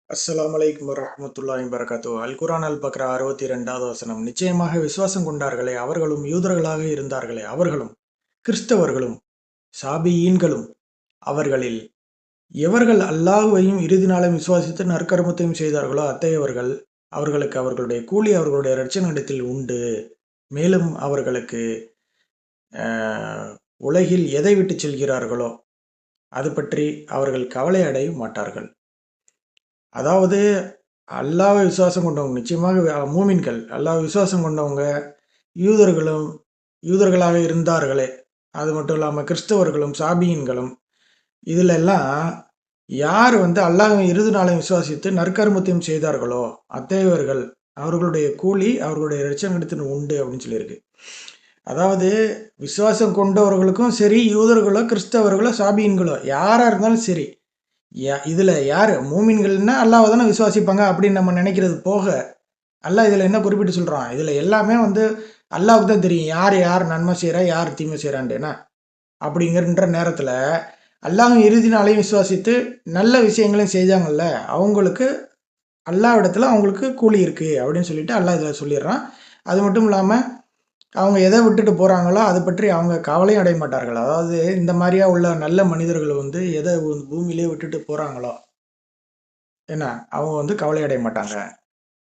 அஸ்ஸலாமு அலைக்கும் வரஹ்மத்துல்லாஹி வபரகாத்துஹு. அல் குர்ஆன் அல் பக்ரா 62வது வசனம். நிச்சயமாக விசுவாசம் கொண்டார்களே அவர்களும் யூதர்களாக இருந்தார்களே அவர்களும் கிறிஸ்தவர்களும் சாபியீன்களும் அவர்களில் எவர்கள் அல்லாஹ்வையும் இறுதி நாளையும் விசுவாசித்து நற்கருமத்தையும் செய்தார்களோ அத்தகையவர்கள் அவர்களுக்கு அவர்களுடைய கூலி அவர்களுடைய இரட்சகனிடத்தில் உண்டு. மேலும் அவர்களுக்கு அஹ், உலகில் எதை விட்டு செல்கிறார்களோ அது பற்றி அவர்கள் கவலை அடைய மாட்டார்கள். அதாவது அல்லாஹ்வை விசுவாசம் கொண்டவங்க நிச்சயமாக மூமின்கள் அல்லாஹ்வை விசுவாசம் கொண்டவங்க யூதர்களும் யூதர்களாக இருந்தார்களே, அது மட்டும் இல்லாமல் கிறிஸ்தவர்களும் சாபியன்களும் இதில் எல்லாம் யார் அல்லாஹ்வை இறுதி நாளை விசுவாசித்து நற்கர்மத்தையும் செய்தார்களோ அத்தகையவர்கள் அவர்களுடைய கூலி அவர்களுடைய இரட்சகனிடத்தில் உண்டு அப்படின்னு சொல்லியிருக்கு. அதாவது விசுவாசம் கொண்டவர்களுக்கும் சரி, யூதர்களோ கிறிஸ்தவர்களோ சாபியன்களோ யாராக இருந்தாலும் சரி, இதில் யார் மூமின்கள்னா அல்லாஹ்வை தானே விசுவாசிப்பாங்க அப்படின்னு நம்ம நினைக்கிறது போக, அல்லாஹ் இதில் என்ன குறிப்பிட்டு சொல்கிறான், இதில் எல்லாமே அல்லாஹ்வுக்கு தான் தெரியும் யார் யார் நன்மை செய்கிறா யார் தீமை செய்கிறான்ட்டு. அப்படிங்கிற நேரத்தில் அல்லாஹ் இறுதி நாளையும் விசுவாசித்து நல்ல விஷயங்களையும் செஞ்சாங்கல்ல, அவங்களுக்கு அல்லாஹ்விடத்தில் அவங்களுக்கு கூலி இருக்குது அப்படின்னு சொல்லிட்டு அல்லாஹ் இதில் சொல்லிடுறான். அது மட்டும் இல்லாமல் அவங்க எதை விட்டுட்டு போகிறாங்களோ அதை பற்றி அவங்க கவலையும் அடைய மாட்டார்கள். அதாவது இந்த மாதிரியா உள்ள நல்ல மனிதர்கள் எதை பூமியிலே விட்டுட்டு போகிறாங்களோ என்ன அவங்க கவலை அடைய மாட்டாங்க.